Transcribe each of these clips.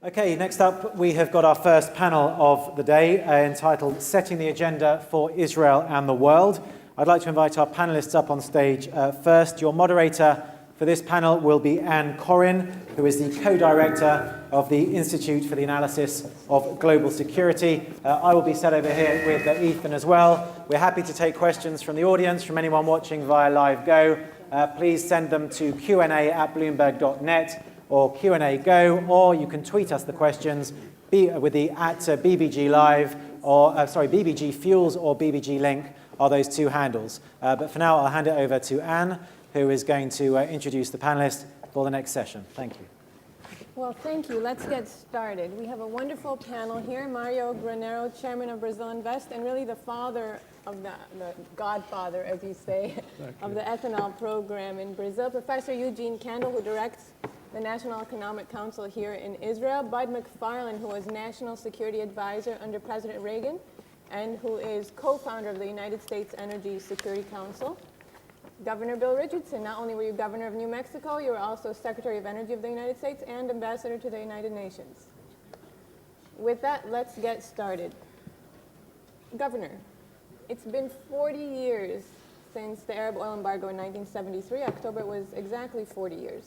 Okay, next up we have got our first panel of the day entitled Setting the Agenda for Israel and the World. I'd like to invite our panelists up on stage first. Your moderator for this panel will be Korin, who is the co-director of the Institute for the Analysis of Global Security. I will be sat over here with Ethan as well. We're happy to take questions from the audience, from anyone watching via LiveGo. Please send them to Q&A@bloomberg.net or Q&A Go, or you can tweet us the questions with the @BBG Live, or BBG Fuels or BBG Link are those two handles. But for now, I'll hand it over to Anne, who is going to introduce the panelists for the next session. Thank you. Well, thank you. Let's get started. We have a wonderful panel here. Mario Garnero, chairman of Brasilinvest, and really the father of the godfather, as you say, of the ethanol program in Brazil. Professor Eugene Kandel, who directs the National Economic Council here in Israel. Bud McFarlane, who was National Security Advisor under President Reagan, and who is co-founder of the United States Energy Security Council. Governor Bill Richardson, not only were you governor of New Mexico, you were also Secretary of Energy of the United States and Ambassador to the United Nations. With that, let's get started. Governor, it's been 40 years since the Arab oil embargo in 1973. October was exactly 40 years.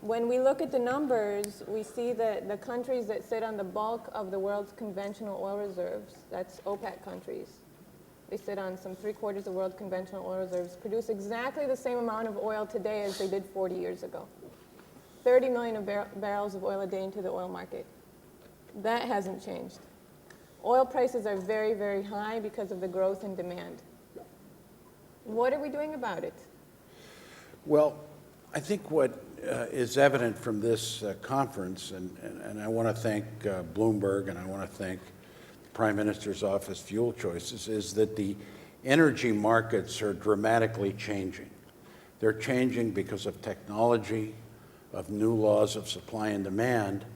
When we look at the numbers, we see that the countries that sit on the bulk of the world's conventional oil reserves, that's OPEC countries, they sit on some 3/4 of the world's conventional oil reserves, produce exactly the same amount of oil today as they did 40 years ago. 30 million barrels of oil a day into the oil market. That hasn't changed. Oil prices are very, very high because of the growth in demand. What are we doing about it? Well, I think what is evident from this conference, and I want to thank Bloomberg and I want to thank the Prime Minister's Office Fuel Choices, is that the energy markets are dramatically changing. They're changing because of technology, of new laws of supply and demand,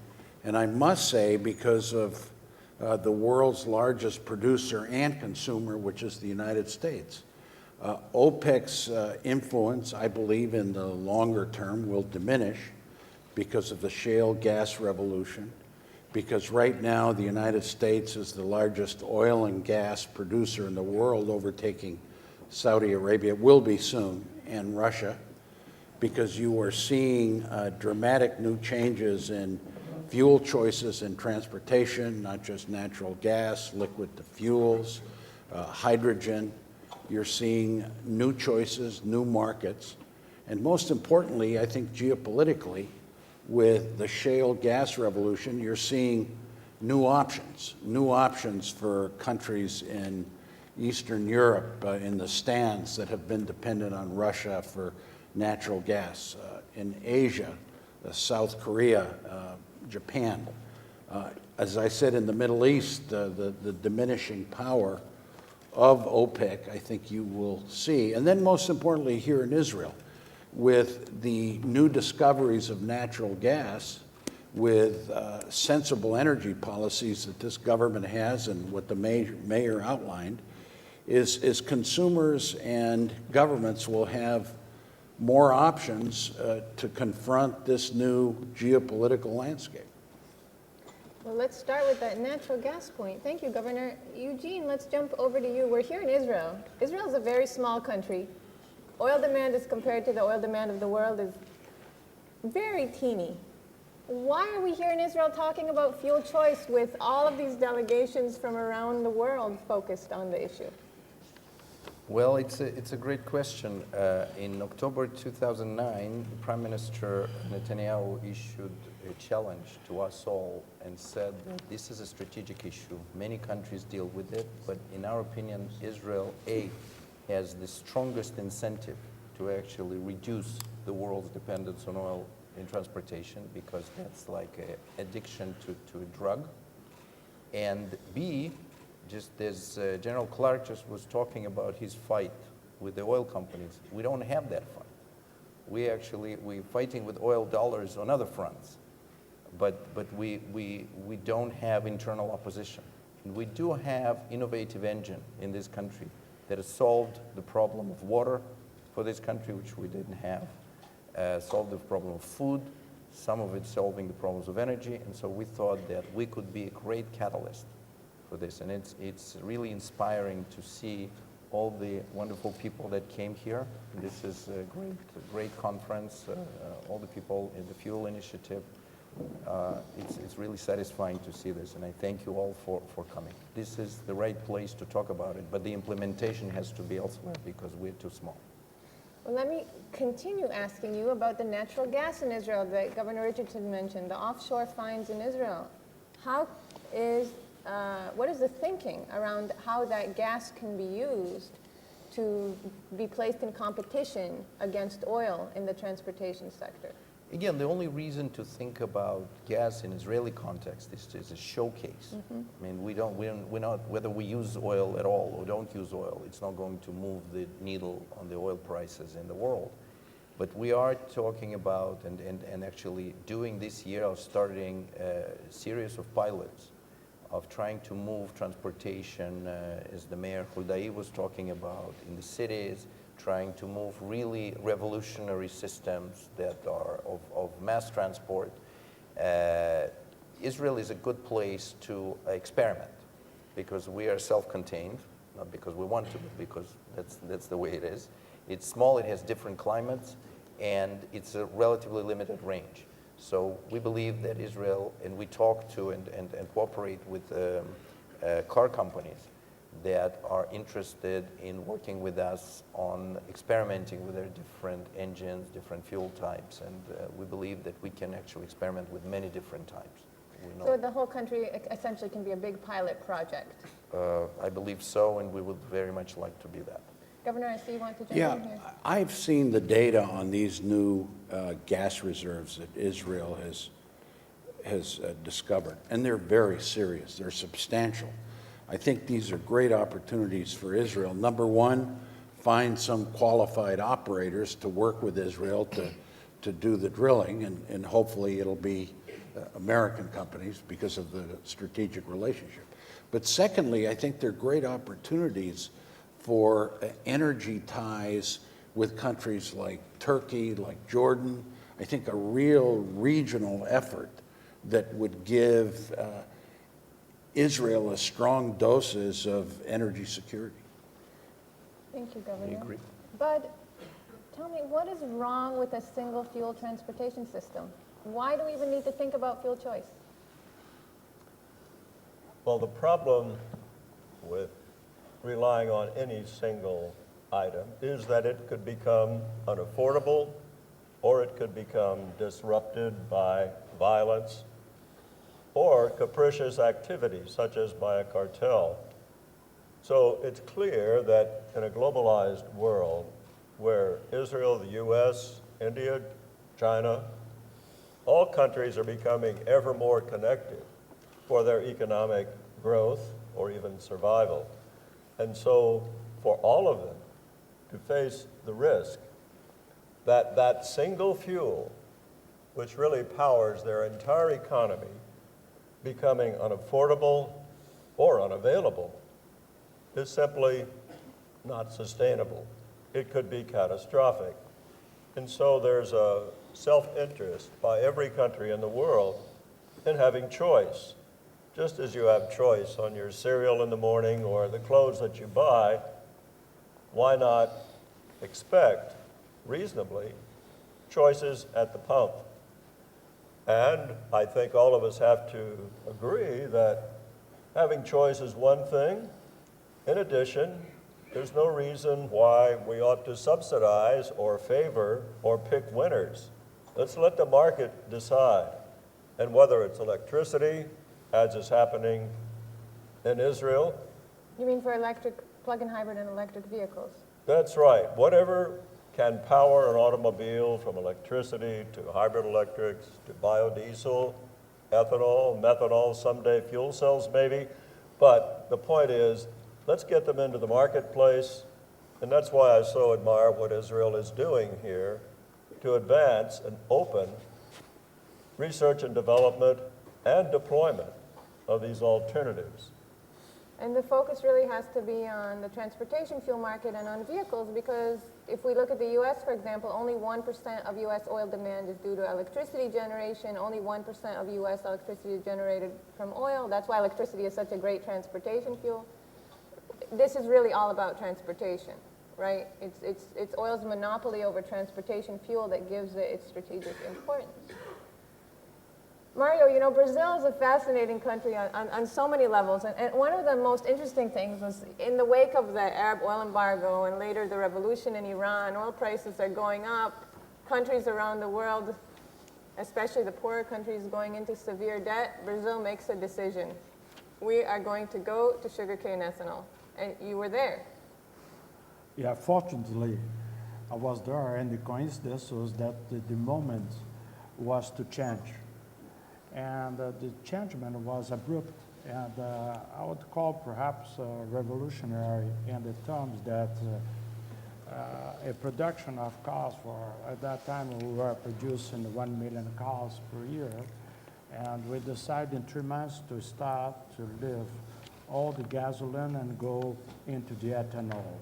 and I must say because of the world's largest producer and consumer, which is the United States. OPEC's influence, I believe, in the longer term will diminish because of the shale gas revolution, because right now the United States is the largest oil and gas producer in the world, overtaking Saudi Arabia, will be soon, and Russia, because you are seeing dramatic new changes in fuel choices in transportation, not just natural gas, liquid to fuels, hydrogen. You're seeing new choices, new markets, and most importantly, I think geopolitically, with the shale gas revolution, you're seeing new options for countries in Eastern Europe, in the stands that have been dependent on Russia for natural gas, in Asia, South Korea, Japan. As I said, in the Middle East, the diminishing power of OPEC, I think you will see. And then most importantly here in Israel, with the new discoveries of natural gas, with sensible energy policies that this government has and what the mayor outlined, is consumers and governments will have more options to confront this new geopolitical landscape. Well, let's start with that natural gas point. Thank you, Governor. Eugene, let's jump over to you. We're here in Israel. Israel is a very small country. Oil demand as compared to the oil demand of the world is very teeny. Why are we here in Israel talking about fuel choice with all of these delegations from around the world focused on the issue? Well, it's a great question. In October 2009, Prime Minister Netanyahu issued a challenge to us all and said that this is a strategic issue. Many countries deal with it, but in our opinion, Israel, has the strongest incentive to actually reduce the world's dependence on oil in transportation, because that's like an addiction to a drug. And B, just as General Clark just was talking about his fight with the oil companies, we don't have that fight. We're fighting with oil dollars on other fronts, but we don't have internal opposition. And we do have innovative engine in this country that has solved the problem of water for this country, which we didn't have, solved the problem of food, some of it solving the problems of energy, and so we thought that we could be a great catalyst for this. And it's really inspiring to see all the wonderful people that came here. This is a great conference, all the people in the Fuel Initiative. It's really satisfying to see this, and I thank you all for coming. This is the right place to talk about it, but the implementation has to be elsewhere because we're too small. Well, let me continue asking you about the natural gas in Israel that Governor Richardson mentioned, the offshore finds in Israel. What is the thinking around how that gas can be used to be placed in competition against oil in the transportation sector? Again, the only reason to think about gas in Israeli context is a showcase. I mean, we're not, whether we use oil at all or don't use oil, it's not going to move the needle on the oil prices in the world. But we are talking about, and actually doing this year, of starting a series of pilots of trying to move transportation, as the Mayor Huldai was talking about, in the cities, trying to move really revolutionary systems that are of mass transport. Israel is a good place to experiment because we are self-contained, not because we want to, but because that's the way it is. It's small, it has different climates, and it's a relatively limited range. So we believe that Israel, and we talk to and cooperate with car companies that are interested in working with us on experimenting with their different engines, different fuel types, and we believe that we can actually experiment with many different types. So the whole country essentially can be a big pilot project? I believe so, and we would very much like to be that. Governor, I see you want to jump in Yeah, here. I've seen the data on these new gas reserves that Israel has discovered, and they're very serious. They're substantial. I think these are great opportunities for Israel. Number one, find some qualified operators to work with Israel to do the drilling, and hopefully it'll be American companies because of the strategic relationship. But secondly, I think they're great opportunities for energy ties with countries like Turkey, like Jordan. I think a real regional effort that would give Israel a strong doses of energy security. Thank you, Governor. I agree. Bud, tell me, what is wrong with a single fuel transportation system? Why do we even need to think about fuel choice? Well, the problem with relying on any single item is that it could become unaffordable, or it could become disrupted by violence or capricious activities such as by a cartel. So it's clear that in a globalized world where Israel, the US, India, China, all countries are becoming ever more connected for their economic growth or even survival. And so for all of them to face the risk that that single fuel, which really powers their entire economy, becoming unaffordable or unavailable, is simply not sustainable. It could be catastrophic. And so there's a self-interest by every country in the world in having choice. Just as you have choice on your cereal in the morning or the clothes that you buy, why not expect, reasonably, choices at the pump? And I think all of us have to agree that having choice is one thing. In addition, there's no reason why we ought to subsidize or favor or pick winners. Let's let the market decide. And whether it's electricity, as is happening in Israel. You mean for electric, plug-in hybrid and electric vehicles? That's right. Whatever can power an automobile, from electricity to hybrid electrics to biodiesel, ethanol, methanol, someday fuel cells maybe. But the point is, let's get them into the marketplace. And that's why I so admire what Israel is doing here to advance and open research and development and deployment of these alternatives. And the focus really has to be on the transportation fuel market and on vehicles, because if we look at the U.S., for example, only 1% of U.S. oil demand is due to electricity generation. Only 1% of U.S. electricity is generated from oil. That's why electricity is such a great transportation fuel. This is really all about transportation, right? It's oil's monopoly over transportation fuel that gives it its strategic importance. Mario, you know, Brazil is a fascinating country on so many levels. And one of the most interesting things was in the wake of the Arab oil embargo and later the revolution in Iran, oil prices are going up. Countries around the world, especially the poorer countries, going into severe debt. Brazil makes a decision. We are going to go to sugarcane ethanol. And you were there. Yeah, fortunately, I was there, and the coincidence was that the moment was to change. And the changement was abrupt, and I would call perhaps revolutionary in the terms that a production of cars at that time we were producing 1 million cars per year, and we decided in 3 months to start to leave all the gasoline and go into the ethanol.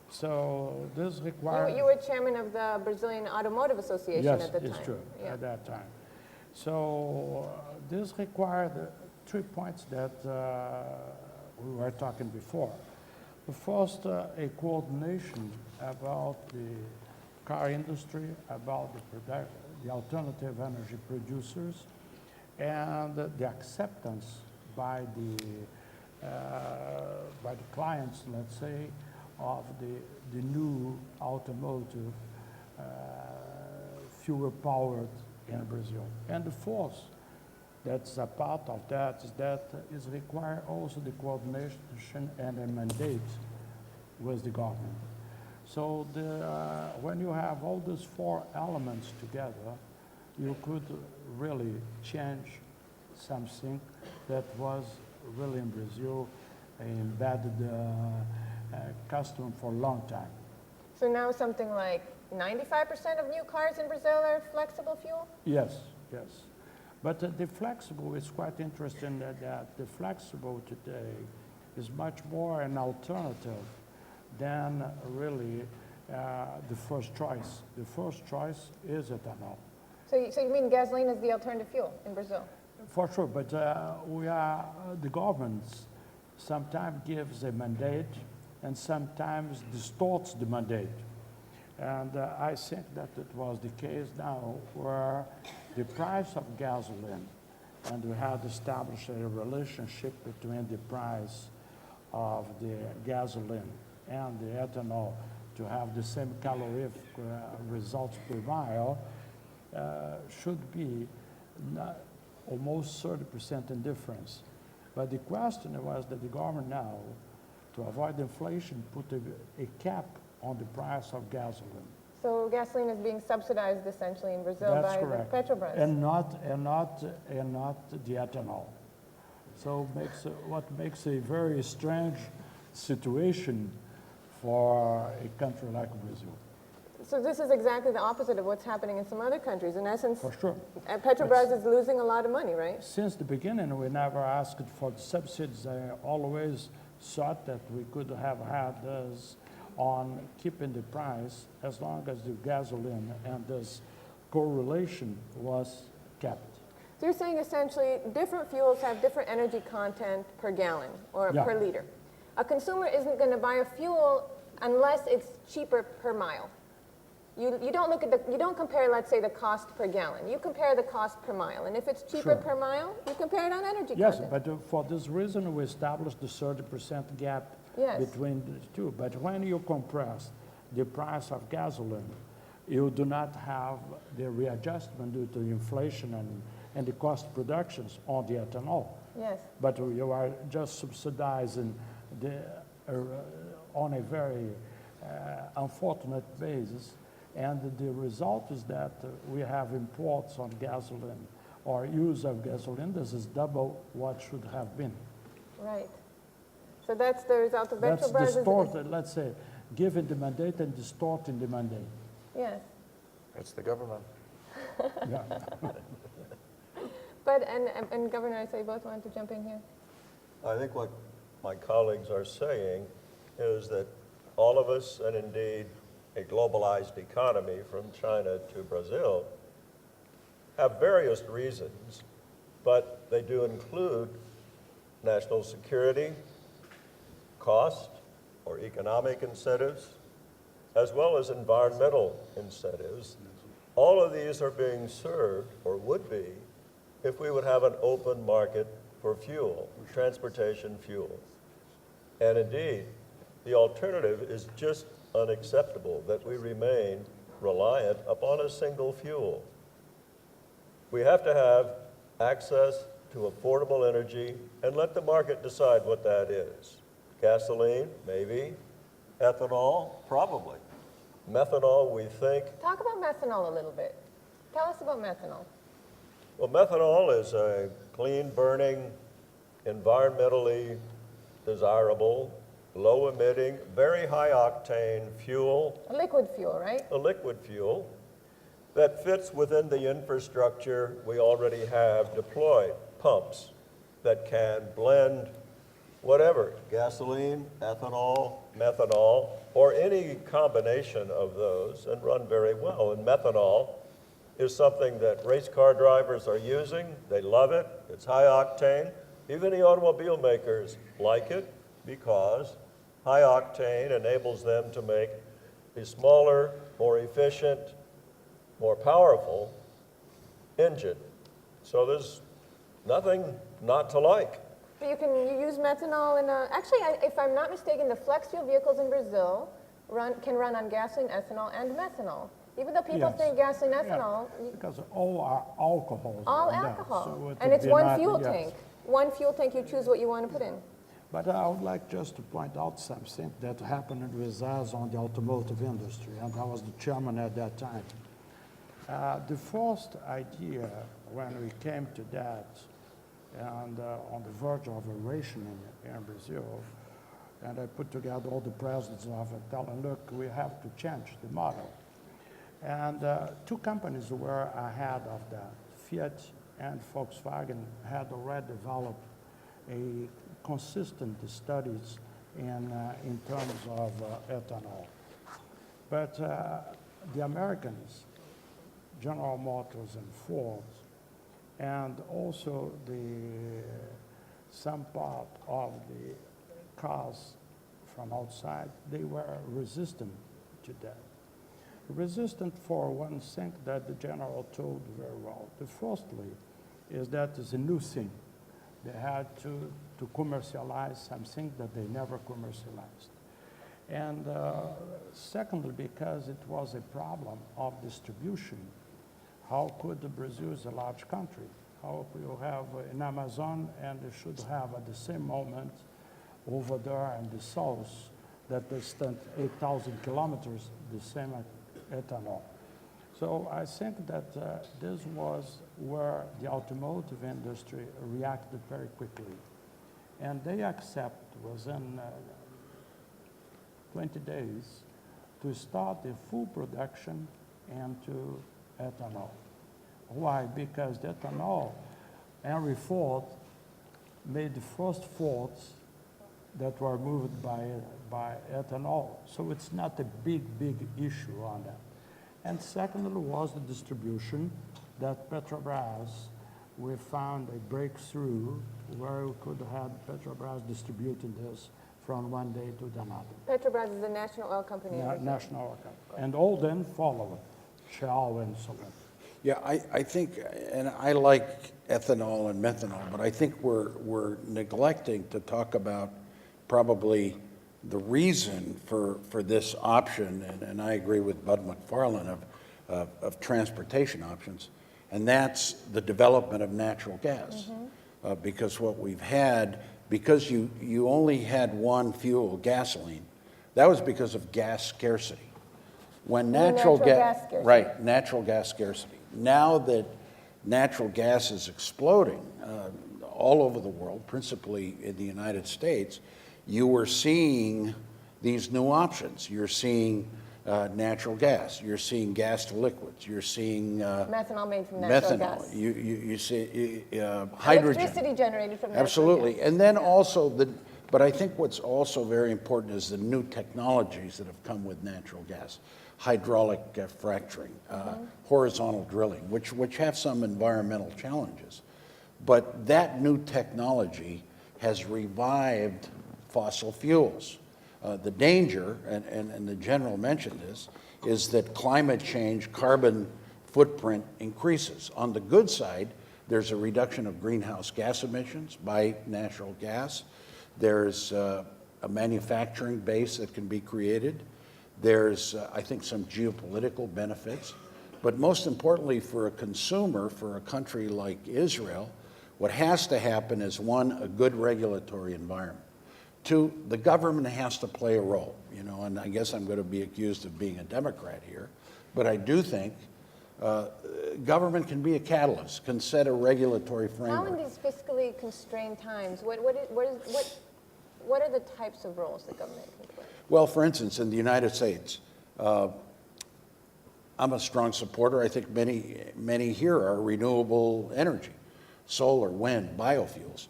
So this required... You were chairman of the Brazilian Automotive Association at the time. Yes, it's true, yeah. at that time. So this required 3 points that we were talking before. The first, a coordination about the car industry, about the alternative energy producers, and the acceptance by the clients, let's say, of the new automotive fuel-powered in Brazil. And the fourth, that's a part of that, is that is require also the coordination and a mandate with the government. So when you have all those 4 elements together, you could really change something that was really in Brazil embedded custom for a long time. So now something like 95% of new cars in Brazil are flexible fuel? Yes, yes. But the flexible is quite interesting that the flexible today is much more an alternative than really the first choice. The first choice is ethanol. So you mean gasoline is the alternative fuel in Brazil? For sure, but the government sometimes gives a mandate and sometimes distorts the mandate. And I think that it was the case now where the price of gasoline, and we had established a relationship between the price of the gasoline and the ethanol to have the same calorific results per mile, should be almost 30% in difference. But the question was that the government now, to avoid inflation, put a cap on the price of gasoline. So gasoline is being subsidized essentially in Brazil That's by correct. the Petrobras. And not the ethanol. So what makes a very strange situation for a country like Brazil. So this is exactly the opposite of what's happening in some other countries. In essence, For sure. Petrobras is losing a lot of money, right? Since the beginning, we never asked for the subsidies. I always thought that we could have had this on keeping the price as long as the gasoline and this correlation was kept. So you're saying essentially different fuels have different energy content per gallon or Yeah. per liter. A consumer isn't going to buy a fuel unless it's cheaper per mile. You don't look at you don't compare, let's say, the cost per gallon. You compare the cost per mile. And if it's cheaper Sure. per mile, you compare it on energy Yes, content. but for this reason, we established the 30% gap Yes. between the two. But when you compress the price of gasoline, you do not have the readjustment due to inflation and the cost productions on the ethanol. Yes. But you are just subsidizing on a very unfortunate basis. And the result is that we have imports on gasoline or use of gasoline. This is double what should have been. Right. So that's the result of That's Petrobras. distorted, let's say, giving the mandate and distorting the mandate. Yes. It's the government. Yeah. But, and Governor, I saw you both wanted to jump in here. I think what my colleagues are saying is that all of us, and indeed a globalized economy from China to Brazil, have various reasons, but they do include national security, cost or economic incentives, as well as environmental incentives. All of these are being served, or would be, if we would have an open market for fuel, transportation fuel. And indeed, the alternative is just unacceptable, that we remain reliant upon a single fuel. We have to have access to affordable energy and let the market decide what that is. Gasoline, maybe. Ethanol, probably. Methanol, we think. Talk about methanol a little bit. Tell us about methanol. Well, methanol is a clean-burning, environmentally desirable, low-emitting, very high-octane fuel. A liquid fuel, right? A liquid fuel that fits within the infrastructure we already have deployed. Pumps that can blend whatever, gasoline, ethanol, methanol, or any combination of those and run very well. And methanol is something that race car drivers are using. They love it. It's high octane. Even the automobile makers like it because high octane enables them to make a smaller, more efficient, more powerful engine. So there's nothing not to like. But you use methanol in actually, if I'm not mistaken, the flex fuel vehicles in Brazil can run on gasoline, ethanol, and methanol. Even though people Yes. think gasoline, Yeah, ethanol, because all are alcohols. all in that, alcohol. so it And would it's be one not- fuel yes. tank. One fuel tank, you choose what you want to put in. But I would like just to point out something that happened with us on the automotive industry, and I was the chairman at that time. The first idea when we came to that, and on the verge of a rationing in Brazil, and I put together all the presidents of it, telling, look, we have to change the model. And two companies were ahead of that. Fiat and Volkswagen had already developed a consistent studies in terms of ethanol. But the Americans, General Motors and Ford, and also some part of the cars from outside, they were resistant to that. Resistant for one thing that the general told very well. The firstly is that it's a new thing. They had to commercialize something that they never commercialized. And secondly, because it was a problem of distribution. How could Brazil is a large country? How could you have an Amazon and they should have at the same moment over there in the south that they stand 8,000 kilometers, the same ethanol. So I think that this was where the automotive industry reacted very quickly. And they accept within 20 days to start a full production into ethanol. Why? Because the ethanol, Henry Ford made the first Fords that were moved by ethanol. So it's not a big issue on that. And secondly was the distribution that Petrobras, we found a breakthrough where we could have Petrobras distributing this from one day to another. Petrobras is the national oil company. in Brazil. National oil company. And all then follow it, Shell and so on. Yeah, I think, and I like ethanol and methanol, but I think we're neglecting to talk about probably the reason for this option, and I agree with Bud McFarlane of transportation options, and that's the development of natural gas. Because what we've had, because you only had one fuel, gasoline, that was because of gas scarcity. When natural gas scarcity. Right, natural gas scarcity. Now that natural gas is exploding all over the world, principally in the United States, you are seeing these new options. You're seeing natural gas. You're seeing gas to liquids. You're seeing Methanol made from natural methanol. gas. You see hydrogen. Electricity generated from natural Absolutely. gas. And then also But I think what's also very important is the new technologies that have come with natural gas. Hydraulic fracturing, horizontal drilling, which have some environmental challenges. But that new technology has revived fossil fuels. The danger, and the general mentioned this, is that climate change, carbon footprint increases. On the good side, there's a reduction of greenhouse gas emissions by natural gas. There's a manufacturing base that can be created. There's, I think, some geopolitical benefits. But most importantly, for a consumer, for a country like Israel, what has to happen is, one, a good regulatory environment. Two, the government has to play a role, you know, and I guess I'm going to be accused of being a Democrat here, but I do think government can be a catalyst, can set a regulatory framework. How in these fiscally constrained times, what are the types of roles the government can play? Well, for instance, in the United States, I'm a strong supporter. I think many here are renewable energy, solar, wind, biofuels.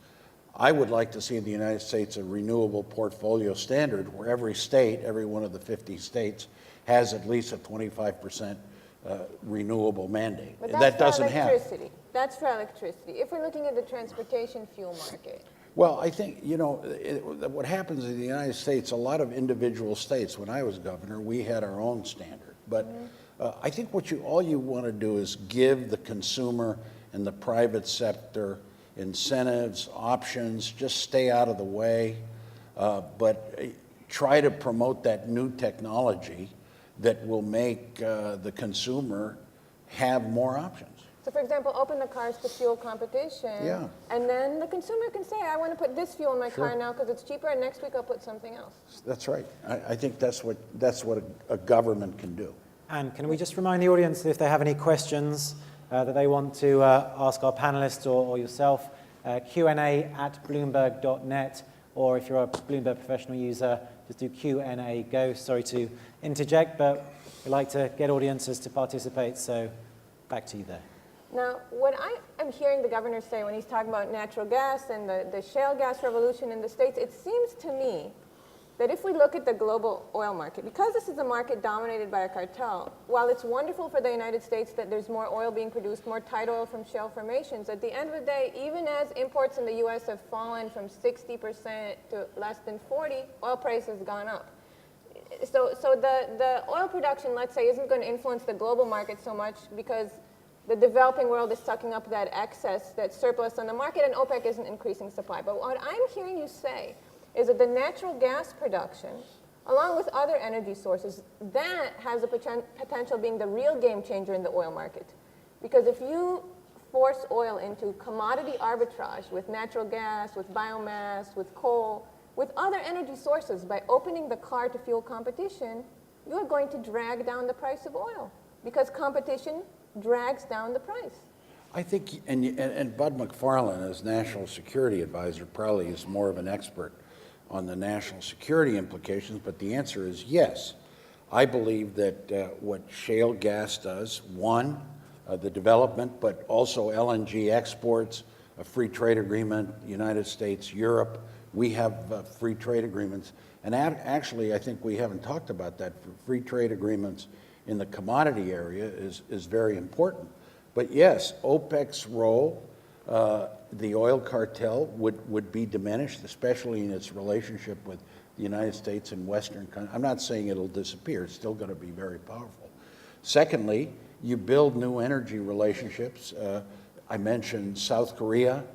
I would like to see in the United States a renewable portfolio standard where every state, every one of the 50 states, has at least a 25% renewable mandate. But that doesn't happen. That's for electricity. If we're looking at the transportation fuel market. Well, I think, you know, what happens in the United States, a lot of individual states, when I was governor, we had our own standard. But I think all you want to do is give the consumer and the private sector incentives, options, just stay out of the way, but try to promote that new technology that will make the consumer have more options. So, for example, open the cars to fuel competition, Yeah. and then the consumer can say, I want to put this fuel in my car now because it's cheaper, and next week I'll put something else. That's right. I think that's what a government can do. And can we just remind the audience that if they have any questions that they want to ask our panelists or yourself, Q&A@bloomberg.net, or if you're a Bloomberg professional user, just do Q&A go. Sorry to interject, but we like to get audiences to participate, so back to you there. Now, what I am hearing the governor say when he's talking about natural gas and the shale gas revolution in the States, it seems to me that if we look at the global oil market, because this is a market dominated by a cartel, while it's wonderful for the United States that there's more oil being produced, more tight oil from shale formations, at the end of the day, even as imports in the U.S. have fallen from 60% to less than 40%, oil price has gone up. So the oil production, let's say, isn't going to influence the global market so much because the developing world is sucking up that excess, that surplus on the market, and OPEC isn't increasing supply. But what I'm hearing you say is that the natural gas production, along with other energy sources, that has a potential being the real game changer in the oil market. Because if you force oil into commodity arbitrage with natural gas, with biomass, with coal, with other energy sources, by opening the car to fuel competition, you're going to drag down the price of oil because competition drags down the price. I think, and Bud McFarlane, as National Security Advisor, probably is more of an expert on the national security implications, but the answer is yes. I believe that what shale gas does, one, the development, but also LNG exports, a free trade agreement, United States, Europe, we have free trade agreements. And actually, I think we haven't talked about that. Free trade agreements in the commodity area is very important. But yes, OPEC's role, the oil cartel would be diminished, especially in its relationship with the United States and Western countries. I'm not saying it'll disappear. It's still going to be very powerful. Secondly, you build new energy relationships. I mentioned South Korea,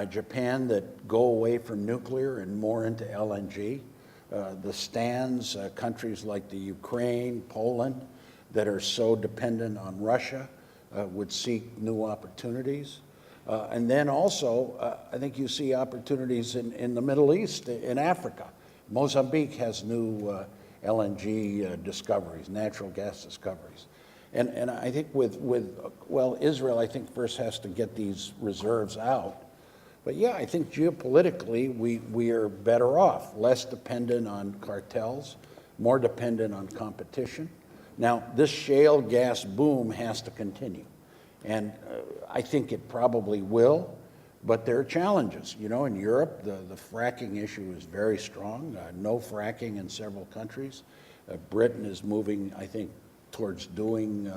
Japan, that go away from nuclear and more into LNG. The stands, countries like the Ukraine, Poland, that are so dependent on Russia, would seek new opportunities. And then also, I think you see opportunities in the Middle East, in Africa. Mozambique has new LNG discoveries, natural gas discoveries. And I think well, Israel, I think first has to get these reserves out. But yeah, I think geopolitically, we are better off, less dependent on cartels, more dependent on competition. Now, this shale gas boom has to continue. And I think it probably will. But there are challenges. You know, in Europe, the fracking issue is very strong. No fracking in several countries. Britain is moving, I think, towards doing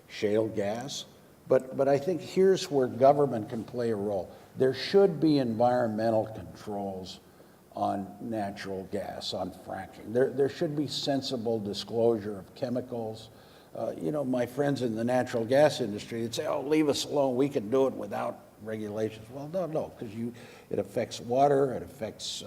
shale gas. But I think here's where government can play a role. There should be environmental controls on natural gas, on fracking. There should be sensible disclosure of chemicals. You know, my friends in the natural gas industry would say, oh, leave us alone, we can do it without regulations. Well, no, because it affects water, it affects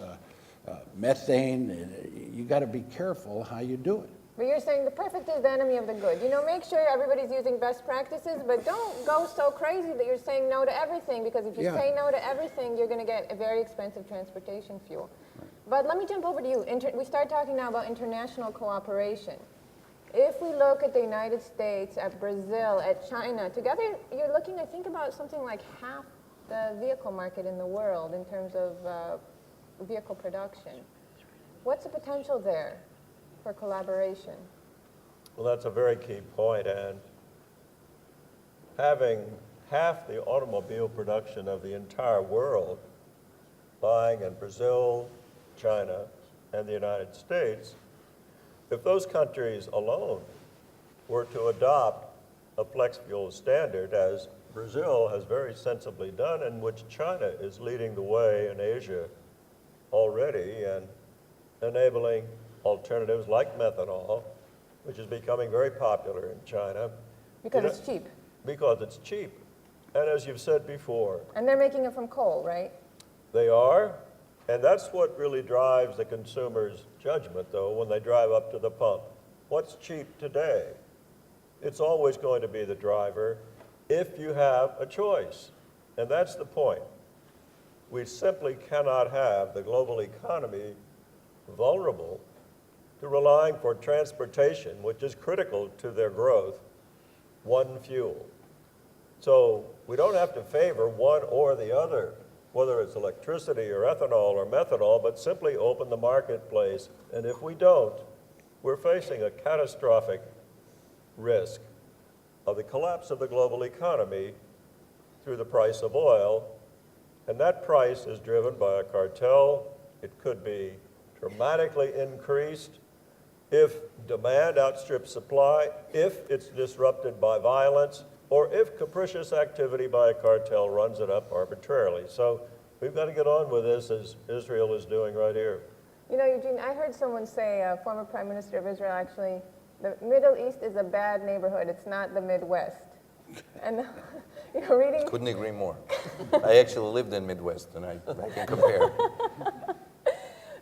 methane. You got to be careful how you do it. But you're saying the perfect is the enemy of the good. You know, make sure everybody's using best practices, but don't go so crazy that you're saying no to everything, because if you say no to everything, you're going to get a very expensive transportation fuel. Right. But let me jump over to you. We start talking now about international cooperation. If we look at the United States, at Brazil, at China, together you're looking, I think, about something like half the vehicle market in the world in terms of vehicle production. What's the potential there for collaboration? Well, that's a very key point, and having half the automobile production of the entire world lying in Brazil, China, and the United States, if those countries alone were to adopt a flex fuel standard, as Brazil has very sensibly done, and which China is leading the way in Asia already, and enabling alternatives like methanol, which is becoming very popular in China. Because it's cheap. Because it's cheap. And as you've said before. And they're making it from coal, right? They are. And that's what really drives the consumer's judgment, though, when they drive up to the pump. What's cheap today? It's always going to be the driver if you have a choice. And that's the point. We simply cannot have the global economy vulnerable to relying for transportation, which is critical to their growth, one fuel. So we don't have to favor one or the other, whether it's electricity or ethanol or methanol, but simply open the marketplace. And if we don't, we're facing a catastrophic risk of the collapse of the global economy through the price of oil. And that price is driven by a cartel. It could be dramatically increased if demand outstrips supply, if it's disrupted by violence, or if capricious activity by a cartel runs it up arbitrarily. So we've got to get on with this, as Israel is doing right here. You know, Eugene, I heard someone say, former Prime Minister of Israel actually, the Middle East is a bad neighborhood, it's not the Midwest. And you know, reading... Couldn't agree more. I actually lived in Midwest, and I can compare.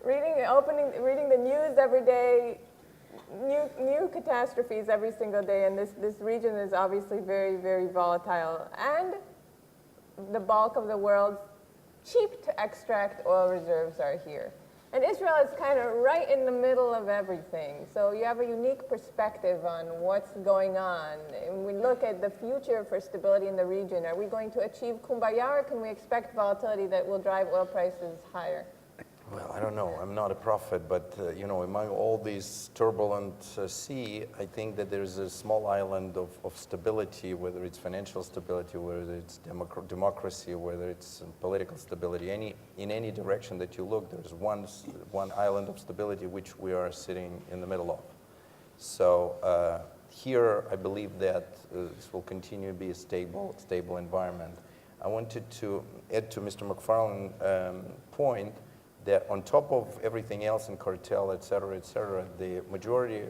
Reading the news every day, new catastrophes every single day, and this region is obviously very, very volatile. And the bulk of the world's cheap to extract oil reserves are here. And Israel is kind of right in the middle of everything. So you have a unique perspective on what's going on. And we look at the future for stability in the region. Are we going to achieve kumbaya, or can we expect volatility that will drive oil prices higher? Well, I don't know. I'm not a prophet, but you know, among all these turbulent sea, I think that there's a small island of stability, whether it's financial stability, whether it's democracy, whether it's political stability. In any direction that you look, there's one island of stability which we are sitting in the middle of. So here, I believe that this will continue to be a stable environment. I wanted to add to Mr. McFarlane's point that on top of everything else in cartel, et cetera, the majority,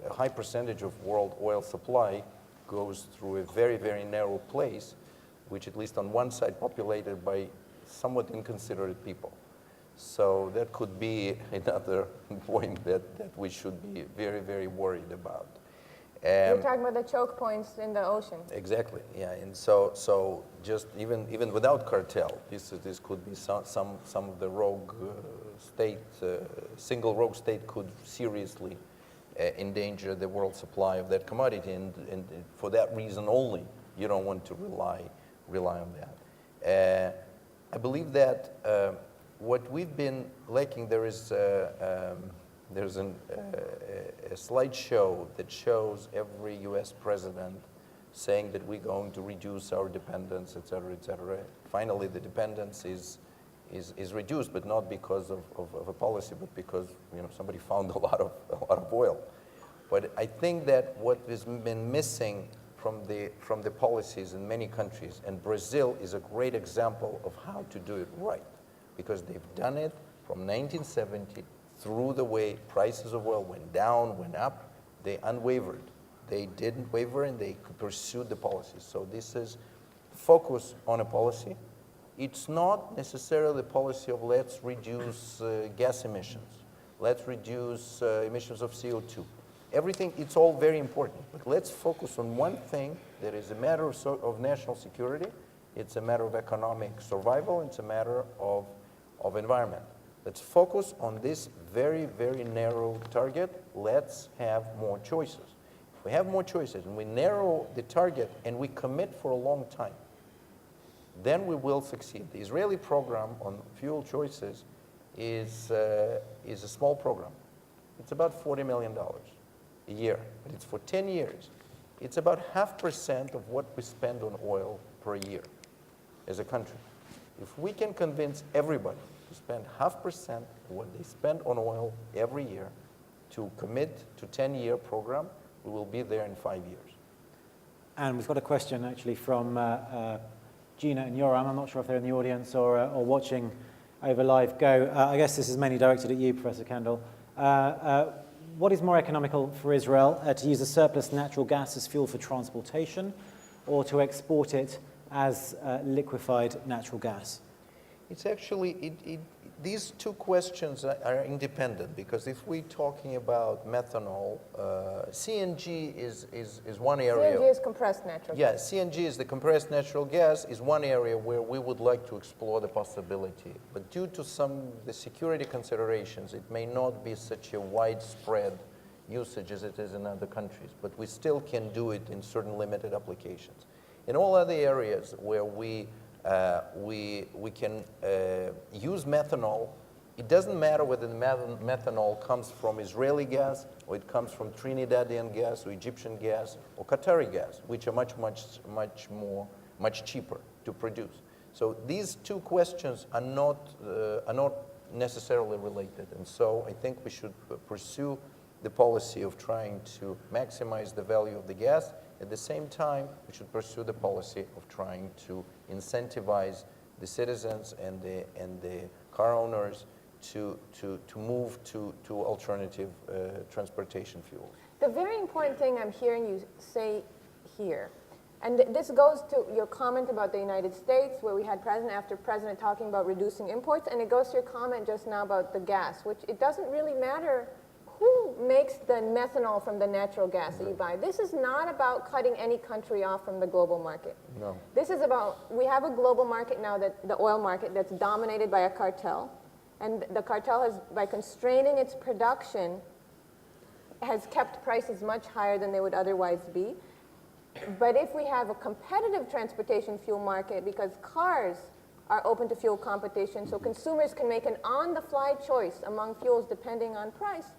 a high percentage of world oil supply goes through a very, very narrow place, which at least on one side populated by somewhat inconsiderate people. So that could be another point that we should be very, very worried about. You're talking about the choke points in the ocean. Exactly, yeah, and so just even without cartel, this could be some of the rogue state, single rogue state could seriously endanger the world supply of that commodity, and for that reason only, you don't want to rely on that. I believe that what we've been lacking, there's a slideshow that shows every U.S. president saying that we're going to reduce our dependence, et cetera, et cetera. Finally, the dependence is reduced, but not because of a policy, but because somebody found a lot of oil. But I think that what has been missing from the policies in many countries, and Brazil is a great example of how to do it right, because they've done it from 1970 through the way prices of oil went down, went up. They unwavered. They didn't waver, and they pursued the policies. So this is focus on a policy. It's not necessarily the policy of let's reduce gas emissions, let's reduce emissions of CO2. Everything, it's all very important, but let's focus on one thing that is a matter of national security, it's a matter of economic survival, it's a matter of environment. Let's focus on this very, very narrow target. Let's have more choices. If we have more choices and we narrow the target and we commit for a long time, then we will succeed. The Israeli program on fuel choices is a small program. It's about $40 million a year, but it's for 10 years. It's about 0.5% of what we spend on oil per year as a country. If we can convince everybody to spend 0.5% of what they spend on oil every year to commit to a 10-year program, we will be there in 5 years. And we've got a question actually from Gina and Yoram. I'm not sure if they're in the audience or watching over live Go. I guess this is mainly directed at you, Professor Kandel. What is more economical for Israel, to use the surplus natural gas as fuel for transportation or to export it as liquefied natural gas? It's actually, these two questions are independent, because if we're talking about methanol, CNG is one area. CNG is compressed natural gas. Yeah, CNG is the compressed natural gas, is one area where we would like to explore the possibility. But due to the security considerations, it may not be such a widespread usage as it is in other countries. But we still can do it in certain limited applications. In all other areas where we can use methanol, it doesn't matter whether the methanol comes from Israeli gas or it comes from Trinidadian gas or Egyptian gas or Qatari gas, which are much cheaper to produce. So these two questions are not necessarily related, and so I think we should pursue the policy of trying to maximize the value of the gas. At the same time, we should pursue the policy of trying to incentivize the citizens and the car owners to move to alternative transportation fuels. The very important thing I'm hearing you say here, and this goes to your comment about the United States, where we had president after president talking about reducing imports, and it goes to your comment just now about the gas, which it doesn't really matter who makes the methanol from the natural gas that you buy. This is not about cutting any country off from the global market. No. This is about, we have a global market now, the oil market, that's dominated by a cartel. And the cartel has, by constraining its production, has kept prices much higher than they would otherwise be. But if we have a competitive transportation fuel market, because cars are open to fuel competition, so consumers can make an on-the-fly choice among fuels depending on price,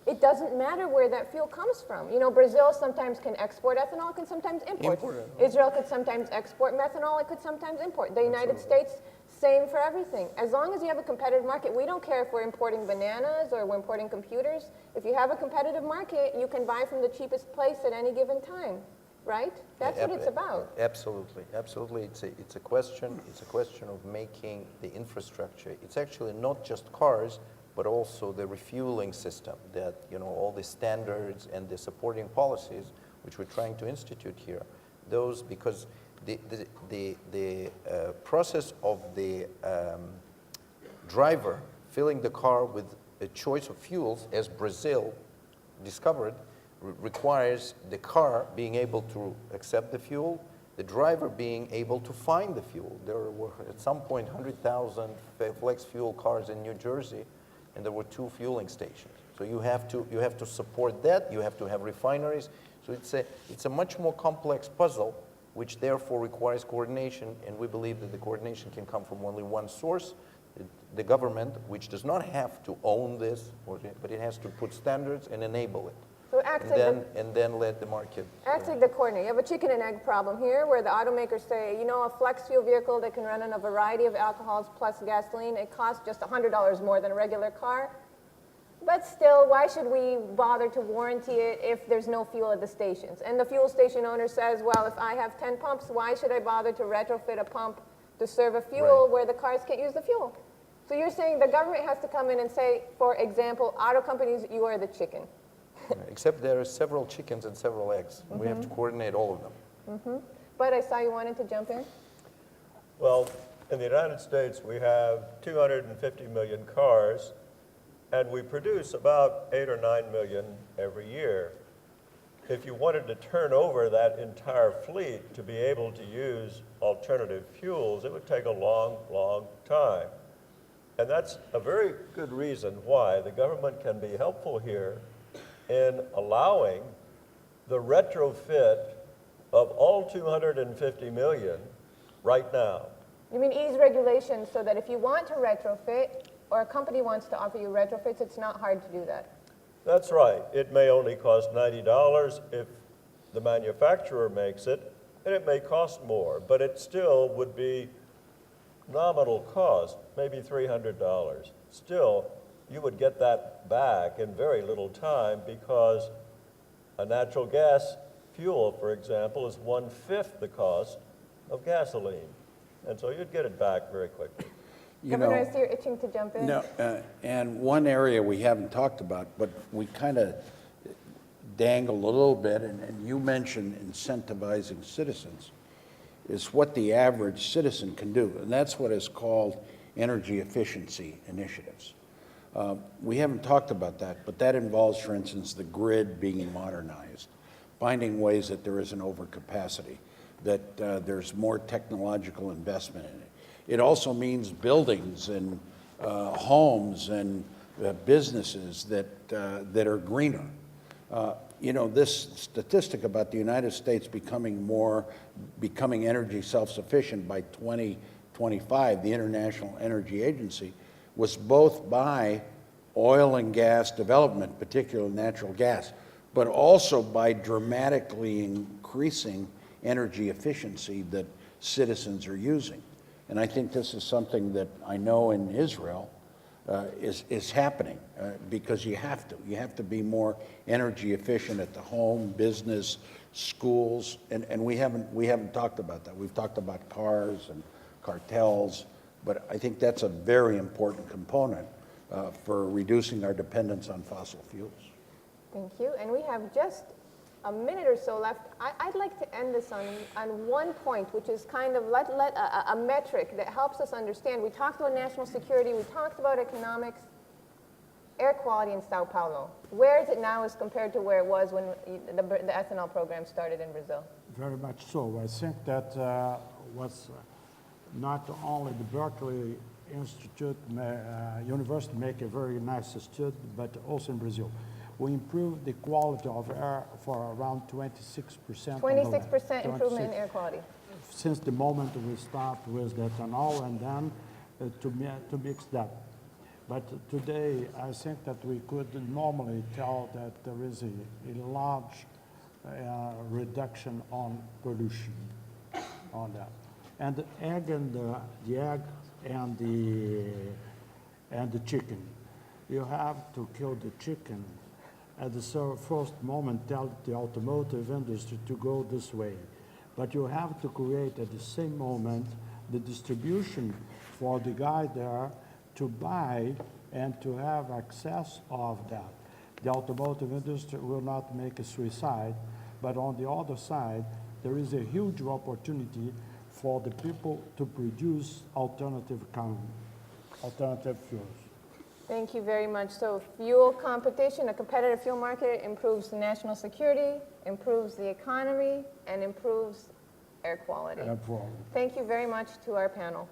it doesn't matter where that fuel comes from. You know, Brazil sometimes can export ethanol, can sometimes import. Israel could sometimes export methanol, it could sometimes import. The United States, same for everything. As long as you have a competitive market, we don't care if we're importing bananas or we're importing computers. If you have a competitive market, you can buy from the cheapest place at any given time, right? That's what it's about. Absolutely, absolutely. It's a question of making the infrastructure. It's actually not just cars, but also the refueling system, that, you know, all the standards and the supporting policies which we're trying to institute here, those, because the process of the driver filling the car with a choice of fuels, as Brazil discovered, requires the car being able to accept the fuel, the driver being able to find the fuel. There were at some point 100,000 flex fuel cars in New Jersey, and there were 2 fueling stations. So you have to support that. You have to have refineries. So it's a much more complex puzzle, which therefore requires coordination. And we believe that the coordination can come from only one source, the government, which does not have to own this, but it has to put standards and enable it. So it acts like and then let the market. acts like the coordinator. You have a chicken and egg problem here where the automakers say, you know, a flex fuel vehicle that can run on a variety of alcohols plus gasoline, it costs just $100 more than a regular car. But still, why should we bother to warranty it if there's no fuel at the stations? And the fuel station owner says, well, if I have 10 pumps, why should I bother to retrofit a pump to serve a fuel Right. where the cars can't use the fuel? So you're saying the government has to come in and say, for example, auto companies, you are the chicken. Except there are several chickens and several eggs. We have to coordinate all of them. But I saw you wanted to jump in. Well, in the United States, we have 250 million cars, and we produce about 8 or 9 million every year. If you wanted to turn over that entire fleet to be able to use alternative fuels, it would take a long, long time. And that's a very good reason why the government can be helpful here in allowing the retrofit of all 250 million right now. You mean ease regulations so that if you want to retrofit or a company wants to offer you retrofits, it's not hard to do that? That's right. It may only cost $90 if the manufacturer makes it, and it may cost more, but it still would be nominal cost, maybe $300. Still, you would get that back in very little time because a natural gas fuel, for example, is 1/5 the cost of gasoline. And so you'd get it back very quickly. Governor, I see you're itching to jump in. No, and one area we haven't talked about, but we kind of dangled a little bit, and you mentioned incentivizing citizens, is what the average citizen can do. And that's what is called energy efficiency initiatives. We haven't talked about that, but that involves, for instance, the grid being modernized, finding ways that there isn't overcapacity, that there's more technological investment in it. It also means buildings and homes and businesses that are greener. You know, this statistic about the United States becoming energy self-sufficient by 2025, the International Energy Agency, was both by oil and gas development, particularly natural gas, but also by dramatically increasing energy efficiency that citizens are using. And I think this is something that I know in Israel is happening because you have to. You have to be more energy efficient at the home, business, schools, and we haven't talked about that. We've talked about cars and cartels, but I think that's a very important component for reducing our dependence on fossil fuels. Thank you. And we have just a minute or so left. I'd like to end this on one point, which is kind of a metric that helps us understand. We talked about national security. We talked about economics. Air quality in Sao Paulo. Where is it now as compared to where it was when the ethanol program started in Brazil? Very much so. I think that was not only the Berkeley Institute, University make a very nice institute, but also in Brazil. We improved the quality of air for around 26%. 26% improvement in air quality. Since the moment we start with the ethanol and then to mix that. But today, I think that we could normally tell that there is a large reduction on pollution on that. And the egg and the chicken. You have to kill the chicken at the first moment, tell the automotive industry to go this way. But you have to create at the same moment the distribution for the guy there to buy and to have access of that. The automotive industry will not make a suicide, but on the other side, there is a huge opportunity for the people to produce alternative fuels. Thank you very much. So fuel competition, a competitive fuel market improves national security, improves the economy, and improves air quality. Air quality. Thank you very much to our panel.